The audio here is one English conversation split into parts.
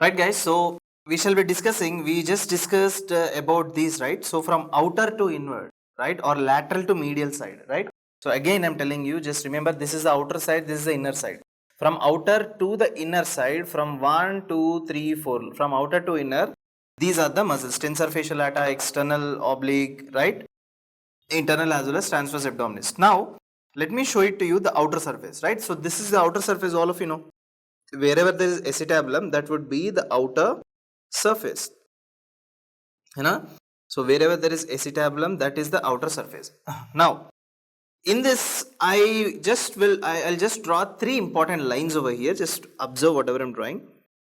Right guys, so we shall be discussing, we just discussed about these, right? So from outer to inward, right, or lateral to medial side, right? So again I'm telling you, just remember, this is the outer side, this is the inner side. From outer to the inner side, from 1, 2, 3, 4, from outer to inner, these are the muscles: tensor fasciae lata, external oblique, right, internal as well as transverse abdominis. Now let me show it to you, the outer surface, right? So this is the outer surface, all of you know. Wherever there is acetabulum, that would be the outer surface, you know. So wherever there is acetabulum, that is the outer surface. Now in this, I'll just draw three important lines over here. Just observe whatever I'm drawing.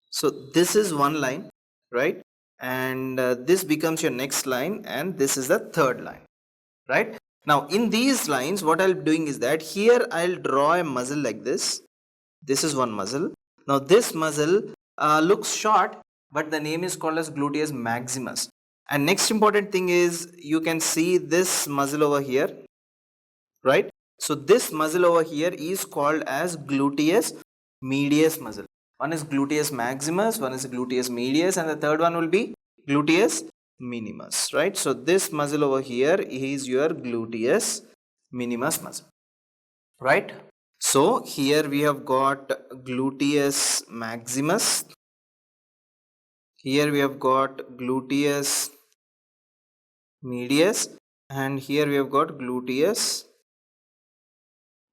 So this is one line, right, and this becomes your next line, and this is the third line, right? Now in these lines, what I'll be doing is that here I'll draw a muscle like this. This is one muscle. Now this muscle looks short, but the name is called as gluteus maximus. And next important thing is, you can see this muscle over here, right? So this muscle over here is called as gluteus medius muscle. One is gluteus maximus, one is gluteus medius, and the third one will be gluteus minimus, right? So this muscle over here is your gluteus minimus muscle, right? So here we have got gluteus maximus, here we have got gluteus medius, and here we have got gluteus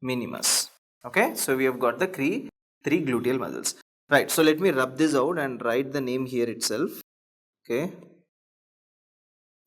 minimus. Okay, so we have got the three gluteal muscles, right? So let me rub this out and write the name here itself. Okay,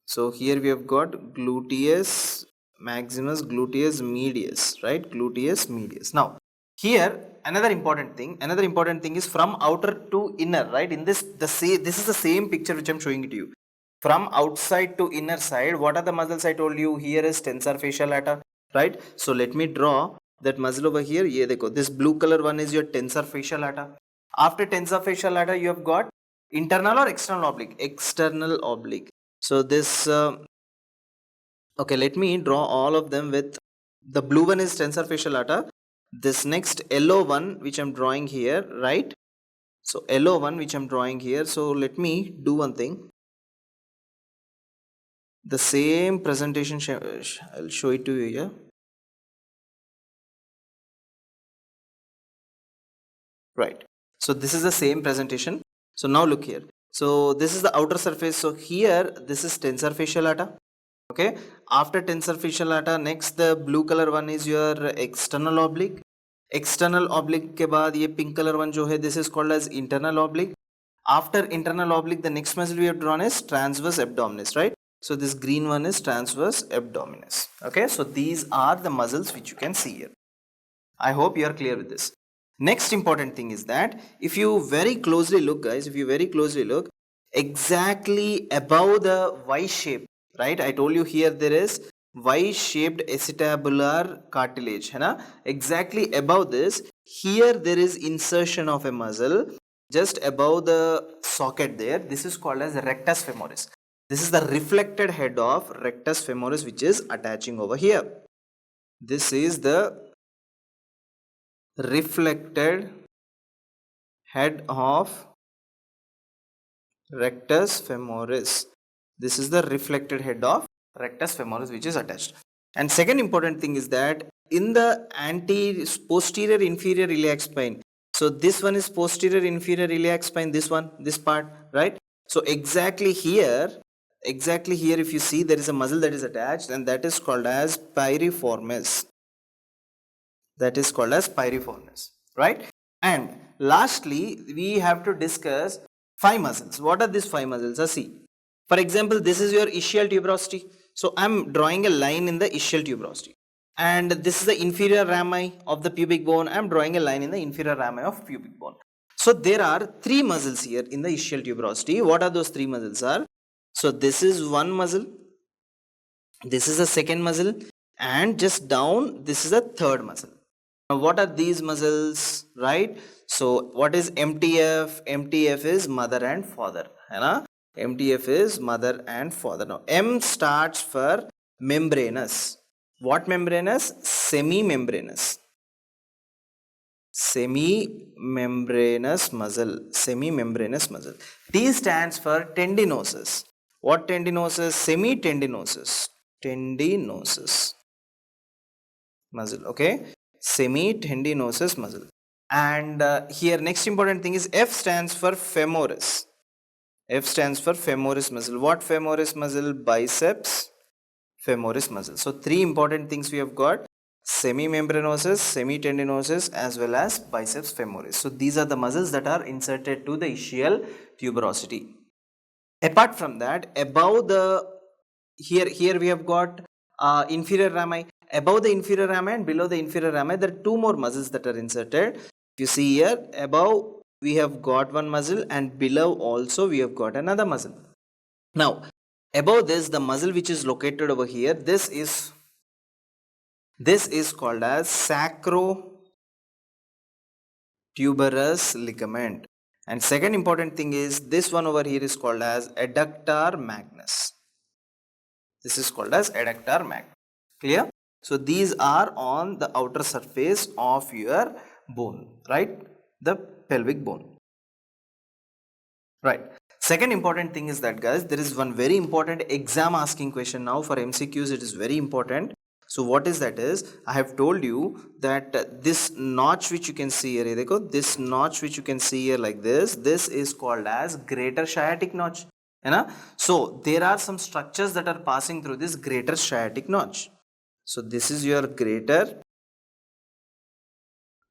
so here we have got gluteus maximus, gluteus medius, right? Gluteus medius. Now here another important thing is from outer to inner, right? In this, this is the same picture which I'm showing it to you. From outside to inner side, what are the muscles I told you? Here is tensor fasciae lata, right? So let me draw that muscle over here. Ye dekho, this blue color one is your tensor fasciae lata. After tensor fasciae lata, you have got internal or external oblique? External oblique. So this okay, let me draw all of them. With the blue one is tensor fasciae lata. This next yellow one which I'm drawing here, right? So yellow one which I'm drawing here. So let me do one thing. The same presentation, I'll show it to you here. Right. So this is the same presentation. So now look here. So this is the outer surface. So here this is tensor fasciae lata. Okay. After tensor fasciae lata, next the blue color one is your external oblique. External oblique के बाद ये pink color one जो है, this is called as internal oblique. After internal oblique, the next muscle we have drawn is transverse abdominis, right? So this green one is transverse abdominis. Okay, so these are the muscles which you can see here. I hope you are clear with this. Next important thing is that if you very closely look, guys, if you very closely look, exactly above the Y shape, right? I told you here there is Y-shaped acetabular cartilage, है ना? Exactly above this, here there is insertion of a muscle just above the socket there. This is called as rectus femoris. This is the reflected head of rectus femoris which is attaching over here. This is the reflected head of rectus femoris. This is the reflected head of rectus femoris which is attached. And second important thing is that in the posterior inferior iliac spine, so this one is posterior inferior iliac spine, this one, this part, right? So exactly here if you see, there is a muscle that is attached, and that is called as piriformis. That is called as piriformis, right? And lastly, we have to discuss 5 muscles. What are these 5 muscles? See, for example, this is your ischial tuberosity. So I'm drawing a line in the ischial tuberosity, and this is the inferior rami of the pubic bone. I'm drawing a line in the inferior rami of pubic bone. So there are 3 muscles here in the ischial tuberosity. What are those 3 muscles are? So this is one muscle, this is the second muscle, and just down this is the third muscle. Now what are these muscles, right? So what is MTF? MTF is mother and father, है ना? MTF is mother and father. Now M starts for membranous. What membranous? Semi-membranous. Semi-membranous muscle. Semi-membranous muscle. T stands for tendinosus. What tendinosus? Semi-tendinosus. Tendinosus muscle. Okay. Semi-tendinosus muscle. And here next important thing is F stands for femoris. F stands for femoris muscle. What femoris muscle? Biceps femoris muscle. So three important things we have got: semimembranosus, semitendinosus, as well as biceps femoris. So these are the muscles that are inserted to the ischial tuberosity. Apart from that, above the here we have got inferior rami. Above the inferior rami and below the inferior rami, there are two more muscles that are inserted. If you see here, above we have got one muscle and below also we have got another muscle. Now, above this, the muscle which is located over here, this is called as sacrotuberous ligament. And second important thing is this one over here is called as adductor magnus. This is called as adductor magnus. Clear? So these are on the outer surface of your bone, right? The pelvic bone. Right. Second important thing is that, guys, there is one very important exam asking question now. For MCQs it is very important. So what is that is, I have told you that this notch which you can see here, this notch which you can see here like this is called as greater sciatic notch. So there are some structures that are passing through this greater sciatic notch. So this is your greater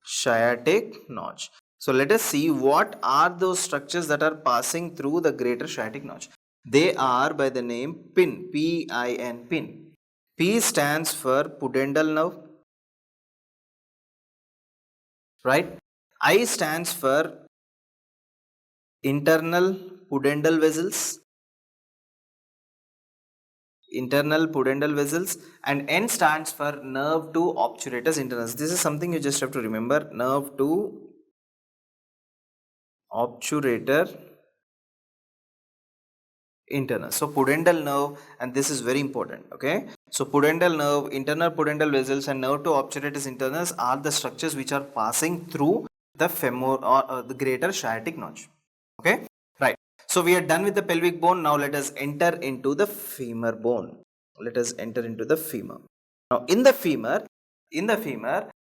sciatic notch. So let us see what are those structures that are passing through the greater sciatic notch. They are by the name PIN, P-I-N, PIN. P stands for pudendal nerve, right? I stands for internal pudendal vessels. And N stands for nerve to obturatus internus. This is something you just have to remember, nerve to obturator internus. So pudendal nerve, and this is very important, okay? So pudendal nerve, internal pudendal vessels, and nerve to obturatus internus are the structures which are passing through the femur or the greater sciatic notch, okay? Right. So we are done with the pelvic bone. Now let us enter into the femur bone. Let us enter into the femur. Now in the femur,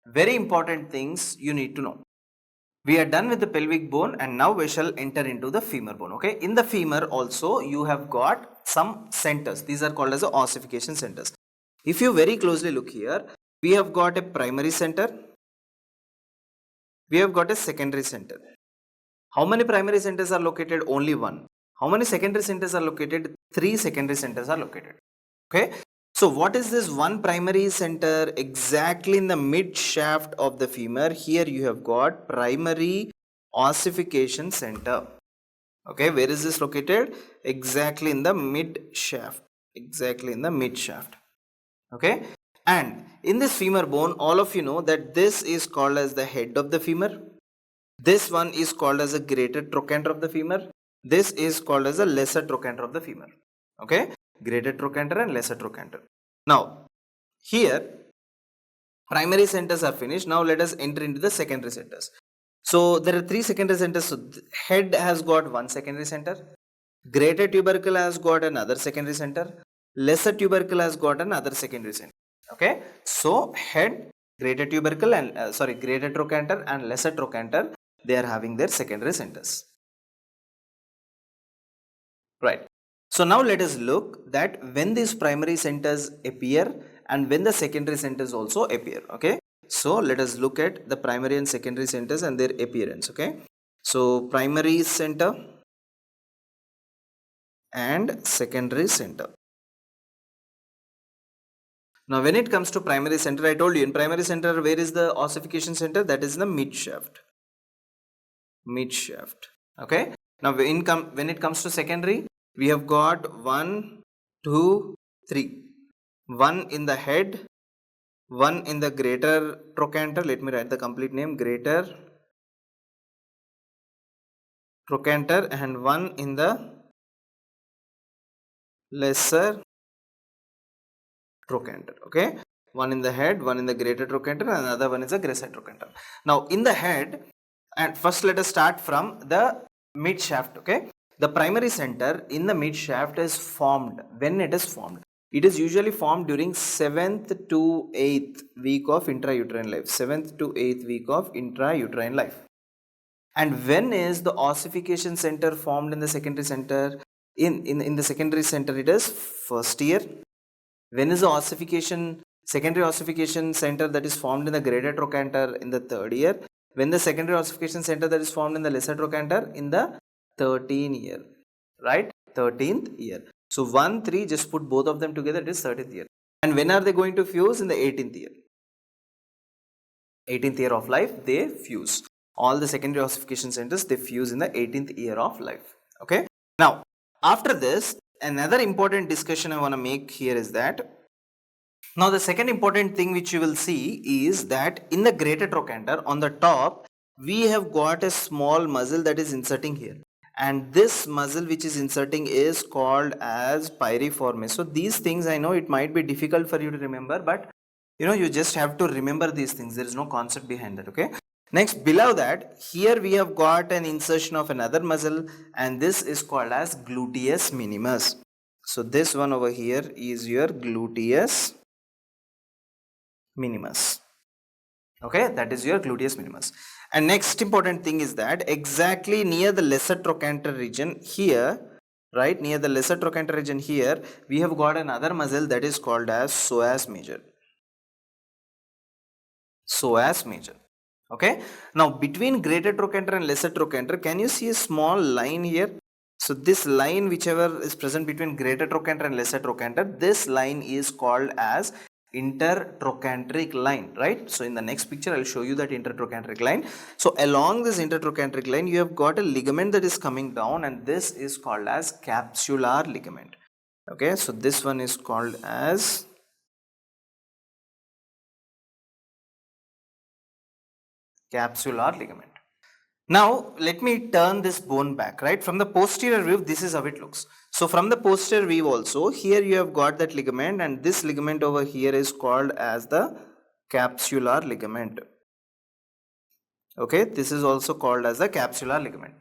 very important things you need to know. We are done with the pelvic bone and now we shall enter into the femur bone, okay? In the femur also you have got some centers. These are called as the ossification centers. If you very closely look here, we have got a primary center. We have got a secondary center. How many primary centers are located? Only one. How many secondary centers are located? 3 secondary centers are located, okay? So what is this one primary center? Exactly in the mid shaft of the femur, here you have got primary ossification center. Okay, where is this located? Exactly in the mid shaft. Okay, and in this femur bone, all of you know that this is called as the head of the femur. This one is called as a greater trochanter of the femur. This is called as a lesser trochanter of the femur. Okay, greater trochanter and lesser trochanter. Now here primary centers are finished. Now let us enter into the secondary centers. So there are 3 secondary centers. So head has got one secondary center, greater tubercle has got another secondary center, lesser tubercle has got another secondary center. Okay, so head, greater tubercle and greater trochanter and lesser trochanter, they are having their secondary centers, right? So now let us look that when these primary centers appear and when the secondary centers also appear, okay? So let us look at the primary and secondary centers and their appearance, okay? So primary center and secondary center. Now when it comes to primary center, I told you in primary center, where is the ossification center? That is in the mid shaft. Okay? Now when it comes to secondary, we have got 1, 2, 3. 1 in the head, 1 in the greater trochanter. Let me write the complete name, greater trochanter, and 1 in the lesser trochanter. Okay, One in the head, one in the greater trochanter, and another one is the greater trochanter. Now in the head, and first let us start from the mid shaft. Okay, the primary center in the mid shaft is formed. When it is formed, it is usually formed during 7th to 8th week of intrauterine life. 7th to 8th week of intrauterine life. And when is the ossification center formed in the secondary center? In the secondary center, it is first year. When is the secondary ossification center that is formed in the greater trochanter? In the 3rd year. When the secondary ossification center that is formed in the lesser trochanter? In the 13th year, right? 13th year. So 1, 3, just put both of them together, it is 13th year. And when are they going to fuse? In the 18th year. 18th year of life, they fuse. All the secondary ossification centers, they fuse in the 18th year of life. Okay. Now, after this, another important discussion I want to make here is that, now the second important thing which you will see is that in the greater trochanter on the top, we have got a small muscle that is inserting here. And this muscle which is inserting is called as piriformis. So these things, I know it might be difficult for you to remember, but you just have to remember these things. There is no concept behind that. Okay. Next, below that, here we have got an insertion of another muscle, and this is called as gluteus minimus. So this one over here is your gluteus minimus. Okay, that is your gluteus minimus. And next important thing is that exactly near the lesser trochanter region here, right, near the lesser trochanter region here, we have got another muscle that is called as psoas major. Psoas major. Okay. Now between greater trochanter and lesser trochanter, can you see a small line here? So this line, whichever is present between greater trochanter and lesser trochanter, this line is called as intertrochanteric line, right? So in the next picture, I'll show you that intertrochanteric line. So along this intertrochanteric line, you have got a ligament that is coming down, and this is called as capsular ligament. Okay. So this one is called as capsular ligament. Now let me turn this bone back, right? From the posterior view, this is how it looks. So from the posterior view also, here you have got that ligament, and this ligament over here is called as the capsular ligament. Okay, this is also called as the capsular ligament.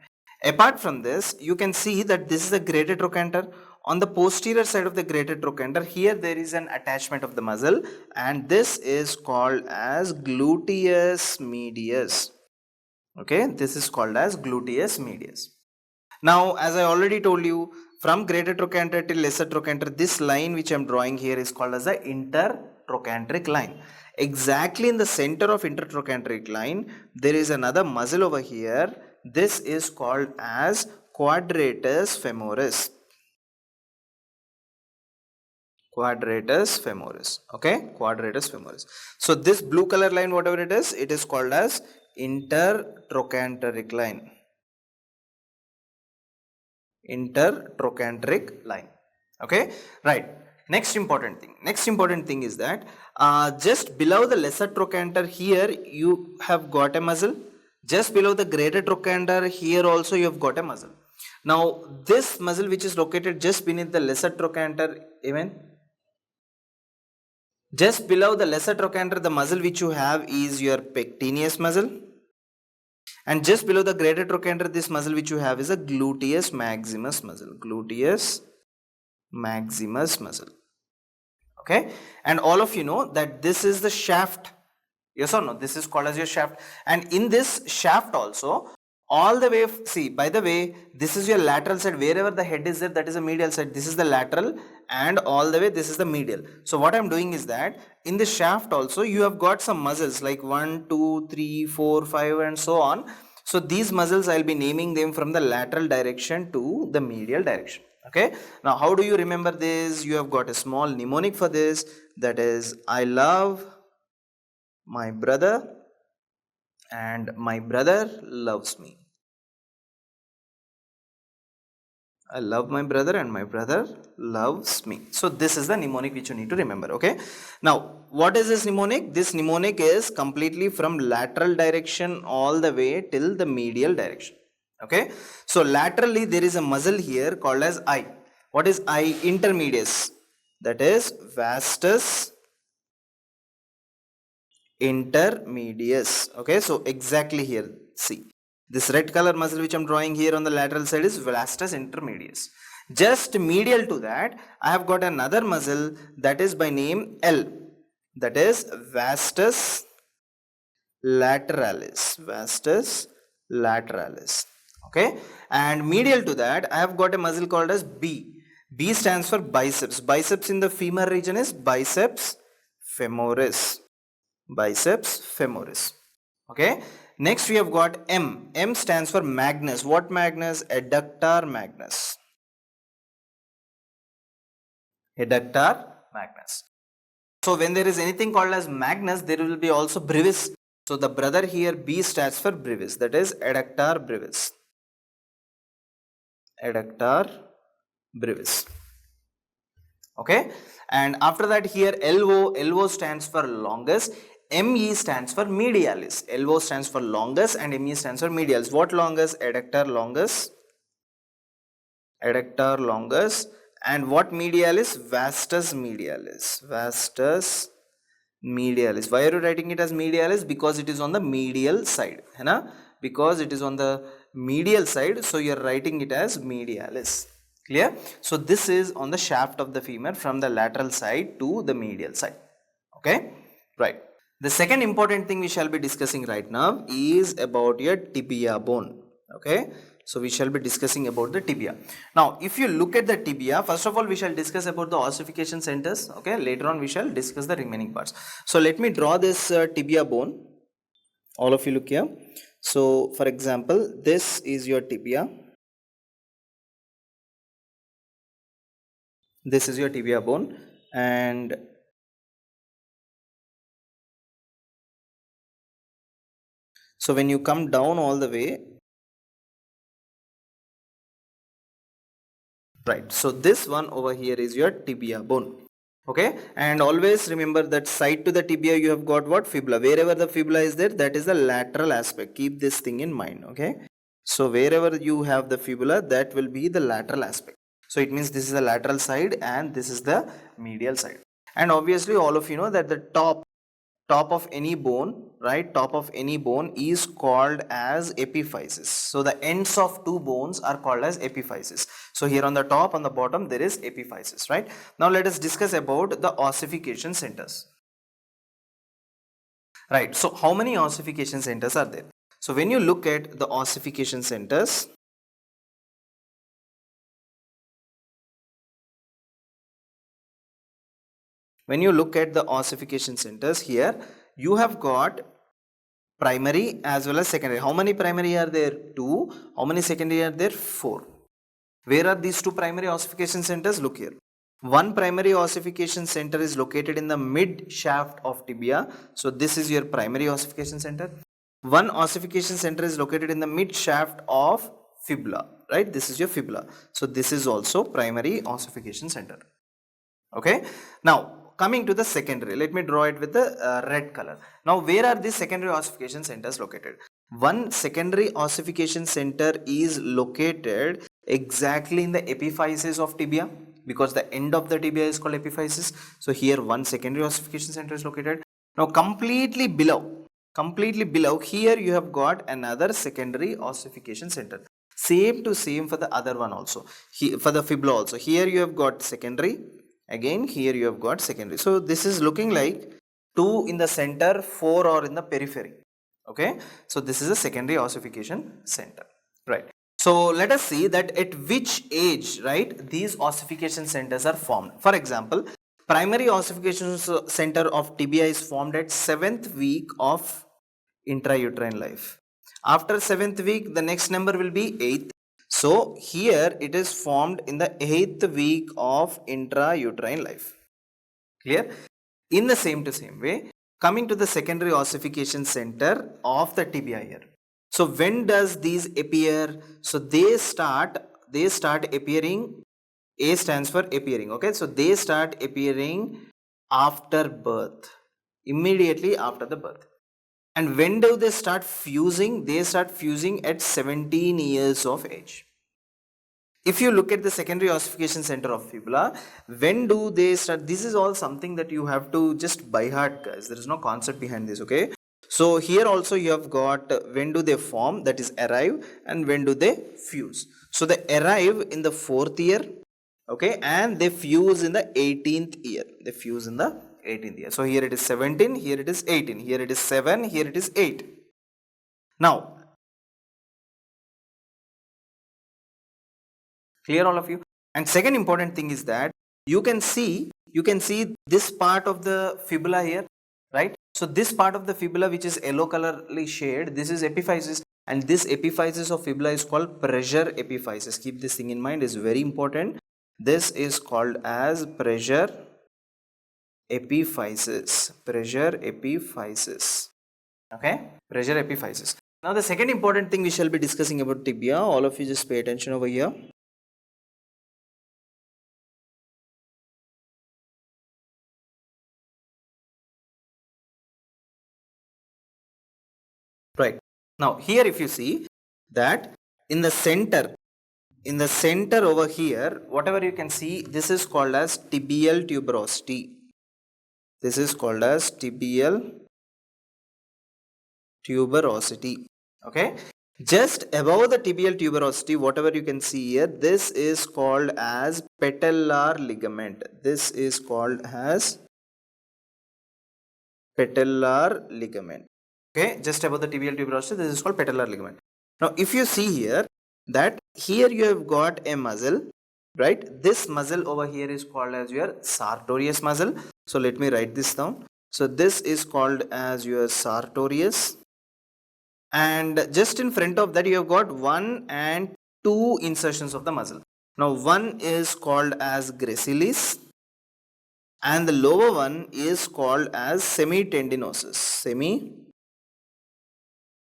Apart from this, you can see that this is the greater trochanter. On the posterior side of the greater trochanter, here there is an attachment of the muscle, and this is called as gluteus medius. Okay, this is called as gluteus medius. Now, as I already told you, from greater trochanter till lesser trochanter, this line which I am drawing here is called as the intertrochanteric line. Exactly in the center of intertrochanteric line, there is another muscle over here. This is called as quadratus femoris. Quadratus femoris. Okay, quadratus femoris. So this blue color line, whatever it is called as intertrochanteric line. Intertrochanteric line. Okay, right. Next important thing is that just below the lesser trochanter here you have got a muscle. Just below the greater trochanter here also you have got a muscle. Now this muscle which is located just beneath the lesser trochanter, even just below the lesser trochanter, the muscle which you have is your pectineus muscle. And just below the greater trochanter, this muscle which you have is a gluteus maximus muscle. Gluteus maximus muscle. Okay. And all of you know that this is the shaft. Yes or no? This is called as your shaft. And in this shaft also, all the way, see, by the way, this is your lateral side. Wherever the head is there, that is the medial side. This is the lateral, and all the way this is the medial. So what I am doing is that in the shaft also you have got some muscles like 1, 2, 3, 4, 5 and so on. So these muscles I will be naming them from the lateral direction to the medial direction. Okay. Now how do you remember this? You have got a small mnemonic for this, that is, I love my brother and my brother loves me. I love my brother and my brother loves me. So this is the mnemonic which you need to remember. Okay. Now what is this mnemonic? This mnemonic is completely from lateral direction all the way till the medial direction. Okay. So laterally there is a muscle here called as I. What is I? Intermedius. That is vastus intermedius. Okay, so exactly here, see, this red color muscle which I'm drawing here on the lateral side is vastus intermedius. Just medial to that, I have got another muscle that is by name L, that is vastus lateralis. Vastus lateralis. Okay, and medial to that, I have got a muscle called as B. B stands for biceps. Biceps in the femur region is biceps femoris. Biceps femoris. Okay, next we have got M. M stands for magnus. What magnus? Adductor magnus. Adductor magnus. So when there is anything called as magnus, there will be also brevis. So the brother here B stands for brevis, that is adductor brevis. Adductor brevis. Okay, and after that here LO stands for longus. ME stands for medialis. LO stands for longus and ME stands for medialis. What longus? Adductor longus. Adductor longus. And what medialis? Vastus medialis. Vastus medialis. Why are you writing it as medialis? Because it is on the medial side. Because it is on the medial side, so you are writing it as medialis. Clear? So this is on the shaft of the femur from the lateral side to the medial side. Okay, right. The second important thing we shall be discussing right now is about your tibia bone. Okay, so we shall be discussing about the tibia. Now if you look at the tibia, first of all we shall discuss about the ossification centers. Okay, later on we shall discuss the remaining parts. So let me draw this tibia bone. All of you look here. So for example, this is your tibia. This is your tibia bone, and so when you come down all the way, right, so this one over here is your tibia bone. Okay, and always remember that side to the tibia you have got what? Fibula. Wherever the fibula is there, that is the lateral aspect. Keep this thing in mind. Okay, so wherever you have the fibula, that will be the lateral aspect. So it means this is the lateral side and this is the medial side. And obviously all of you know that the top of any bone, right, top of any bone is called as epiphysis. So the ends of two bones are called as epiphysis. So here on the top, on the bottom, there is epiphysis, right? Now let us discuss about the ossification centers. Right, so how many ossification centers are there? So when you look at the ossification centers, when you look at the ossification centers here, you have got primary as well as secondary. How many primary are there? 2. How many secondary are there? 4. Where are these two primary ossification centers? Look here. One primary ossification center is located in the mid shaft of tibia. So this is your primary ossification center. One ossification center is located in the mid shaft of fibula, right? This is your fibula. So this is also primary ossification center. Okay. Now coming to the secondary, let me draw it with the red color. Now where are these secondary ossification centers located? One secondary ossification center is located exactly in the epiphysis of tibia, because the end of the tibia is called epiphysis. So here one secondary ossification center is located. Now completely below, here you have got another secondary ossification center. Same to same for the other one also, for the fibula also. Here you have got secondary. Again here you have got secondary. So this is looking like 2 in the center, 4 are in the periphery. Okay, so this is a secondary ossification center, right? So let us see that at which age, right, these ossification centers are formed. For example, primary ossification center of tibia is formed at 7th week of intrauterine life. After 7th week, the next number will be 8th. So here it is formed in the 8th week of intrauterine life. Clear? In the same way, coming to the secondary ossification center of the tibia here. So when does these appear? So they start appearing. A stands for appearing. Okay, so they start appearing after birth, immediately after the birth. And when do they start fusing? They start fusing at 17 years of age. If you look at the secondary ossification center of fibula, when do they start? This is all something that you have to just by heart, guys. There is no concept behind this, okay? So here also you have got when do they form, that is arrive, and when do they fuse. So they arrive in the 4th year, okay, and they fuse in the 18th year. They fuse in the 18th year. So here it is 17, here it is 18, here it is 7, here it is 8. Now, clear all of you? And second important thing is that you can see this part of the fibula here, right? So this part of the fibula which is yellow colorly shade, this is epiphysis, and this epiphysis of fibula is called pressure epiphysis. Keep this thing in mind, is very important. This is called as pressure epiphysis. Pressure epiphysis. Okay, pressure epiphysis. Now the second important thing we shall be discussing about tibia. All of you just pay attention over here. Right. Now here if you see that in the center over here, whatever you can see, this is called as tibial tuberosity. This is called as tibial tuberosity. Okay. Just above the tibial tuberosity, whatever you can see here, this is called as patellar ligament. This is called as patellar ligament. Okay, just above the tibial tuberosity, this is called patellar ligament. Now, if you see here, that here you have got a muscle, right? This muscle over here is called as your sartorius muscle. So let me write this down. So this is called as your sartorius, and just in front of that you have got 1 and 2 insertions of the muscle. Now one is called as gracilis, and the lower one is called as semitendinosus.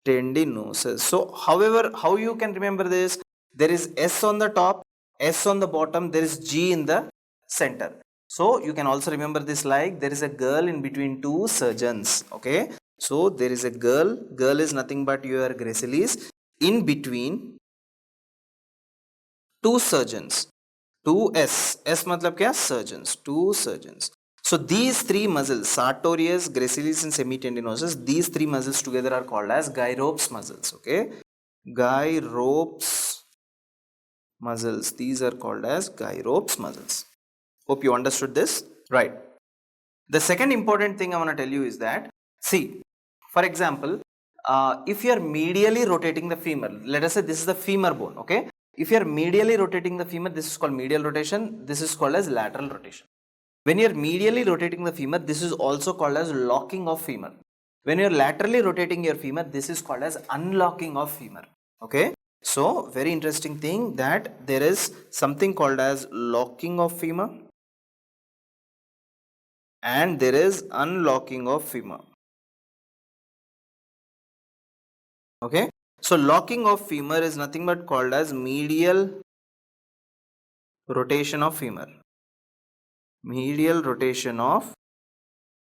Semitendinosus. So however, how you can remember this? There is S on the top, S on the bottom, there is G in the center. So you can also remember this like there is a girl in between two surgeons. Okay, so there is a girl is nothing but your gracilis in between two surgeons. 2S, S matlab kya? Surgeons, two surgeons. So these three muscles, sartorius, gracilis and semitendinosus, these three muscles together are called as gyropes muscles. Okay, gyropes muscles, these are called as gyropes muscles. Hope you understood this. Right. The second important thing I want to tell you is that, see, for example, if you are medially rotating the femur, let us say this is the femur bone, okay? If you are medially rotating the femur, this is called medial rotation, this is called as lateral rotation. When you are medially rotating the femur, this is also called as locking of femur. When you are laterally rotating your femur, this is called as unlocking of femur, okay? So, very interesting thing that there is something called as locking of femur and there is unlocking of femur. Okay, so locking of femur is nothing but called as medial rotation of femur. Medial rotation of.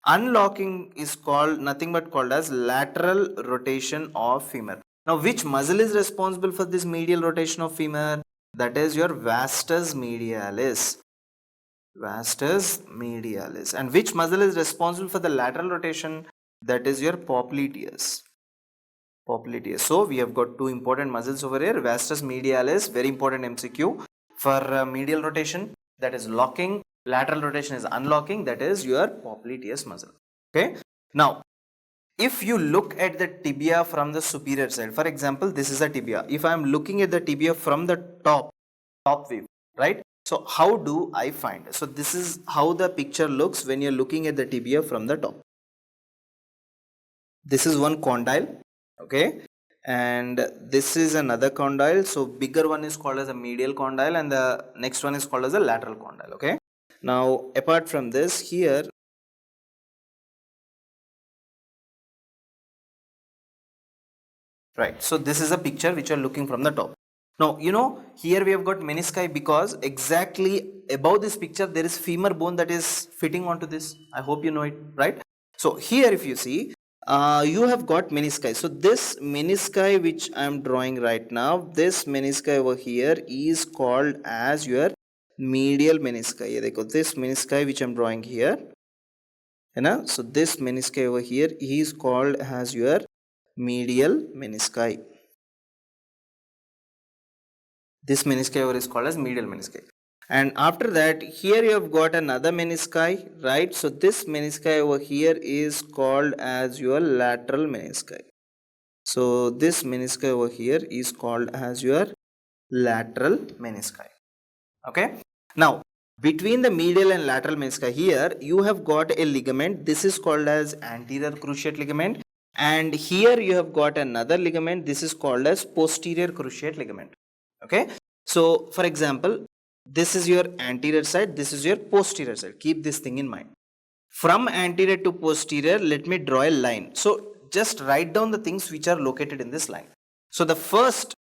Unlocking is called nothing but called as lateral rotation of femur. Now which muscle is responsible for this medial rotation of femur? That is your vastus medialis. Vastus medialis. And which muscle is responsible for the lateral rotation? That is your popliteus. Popliteus. So we have got two important muscles over here. Vastus medialis, very important MCQ. For medial rotation, that is locking. Lateral rotation is unlocking, that is your popliteus muscle. Okay. Now, if you look at the tibia from the superior side, for example, this is a tibia. If I am looking at the tibia from the top view, right? So how do I find? So this is how the picture looks when you're looking at the tibia from the top. This is one condyle, okay, and this is another condyle. So bigger one is called as a medial condyle and the next one is called as a lateral condyle, okay. Now apart from this, here right, so this is a picture which you are looking from the top. Now you know here we have got menisci because exactly above this picture there is femur bone that is fitting onto this. I hope you know it, right? So here if you see, you have got menisci. So this menisci which I am drawing right now, this menisci over here is called as your medial menisci. ये देखो, this menisci which I am drawing here, है ना? So this menisci over here is called as your medial menisci. This menisci over is called as medial menisci. And after that, here you have got another menisci, right? So this menisci over here is called as your lateral menisci. So this menisci over here is called as your lateral menisci. Okay. Now, between the medial and lateral menisci here, you have got a ligament. This is called as anterior cruciate ligament. And here you have got another ligament. This is called as posterior cruciate ligament. Okay. So, for example, this is your anterior side, this is your posterior side. Keep this thing in mind. From anterior to posterior, let me draw a line. So, just write down the things which are located in this line. So, the first,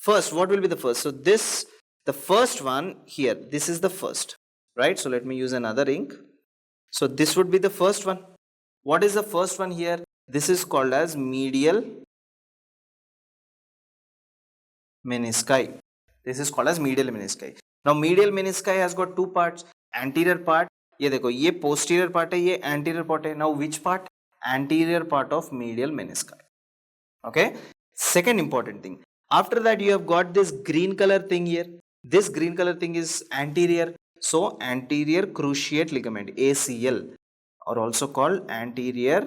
what will be the first? So, this, the first one here, this is the first, right? So, let me use another ink. So, this would be the first one. What is the first one here? This is called as medial menisci. This is called as medial menisci. Now medial menisci has got two parts. Anterior part, ये देखो, ये posterior part है, ये anterior part है. Now which part? Anterior part of medial menisci. Okay. Second important thing. After that you have got this green color thing here. This green color thing is anterior. So anterior cruciate ligament, ACL, or also called anterior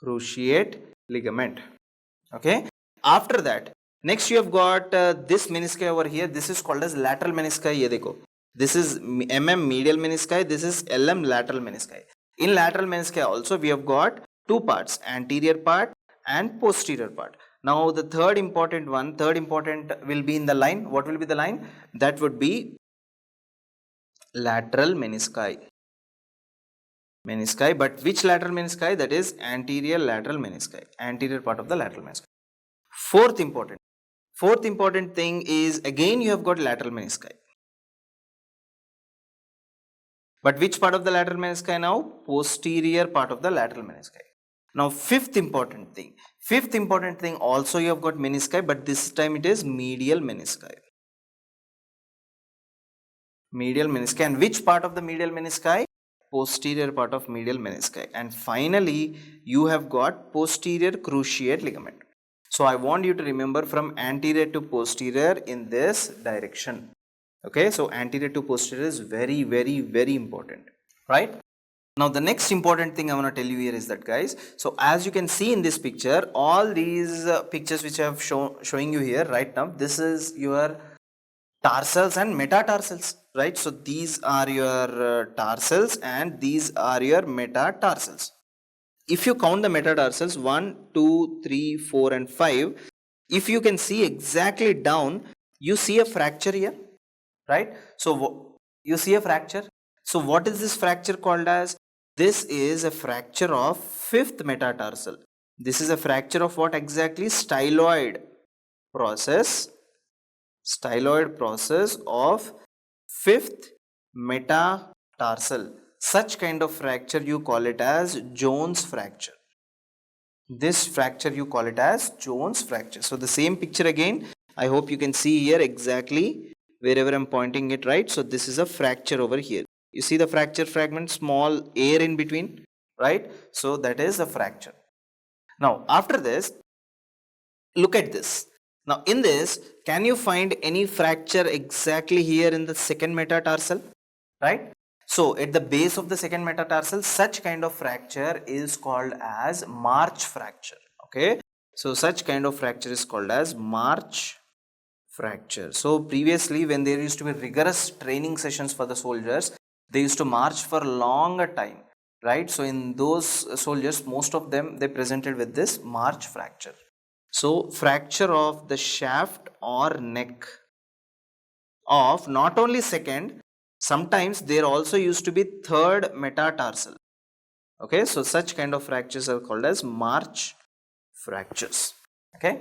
cruciate ligament. Okay. After that, next you have got this menisci over here. This is called as lateral menisci. ये देखो, this is MM medial menisci. This is LM lateral menisci. In lateral menisci also we have got two parts, anterior part and posterior part. Now the third important will be in the line. What will be the line? That would be lateral menisci. But which lateral menisci? That is anterior lateral menisci, anterior part of the lateral menisci. Fourth important thing is, again you have got lateral menisci. But which part of the lateral menisci now? Posterior part of the lateral menisci. Now fifth important thing also you have got menisci, but this time it is medial menisci. Medial menisci. And which part of the medial menisci? Posterior part of medial menisci. And finally you have got posterior cruciate ligament. So I want you to remember from anterior to posterior in this direction. Okay, so anterior to posterior is very, very, very important, right? Now the next important thing I want to tell you here is that, guys, so as you can see in this picture, all these pictures which I have showing you here right now, this is your tarsals and metatarsals, right? So these are your tarsals and these are your metatarsals. If you count the metatarsals 1, 2, 3, 4 and 5, if you can see exactly down, you see a fracture here, right? So you see a fracture. So what is this fracture called as? This is a fracture of fifth metatarsal. This is a fracture of what exactly? Styloid process of fifth metatarsal. Such kind of fracture you call it as Jones fracture. This fracture you call it as Jones fracture. So the same picture again, I hope you can see here exactly wherever I'm pointing it, right? So this is a fracture over here. You see the fracture fragment, small air in between, right? So that is a fracture. Now after this, look at this. Now in this, can you find any fracture exactly here in the second metatarsal, right? So at the base of the second metatarsal, such kind of fracture is called as March fracture. Okay. So such kind of fracture is called as March fracture. So previously when there used to be rigorous training sessions for the soldiers, they used to march for longer time, right? So in those soldiers, most of them, they presented with this March fracture. So fracture of the shaft or neck of not only second, sometimes there also used to be third metatarsal. Okay, so such kind of fractures are called as March fractures. Okay.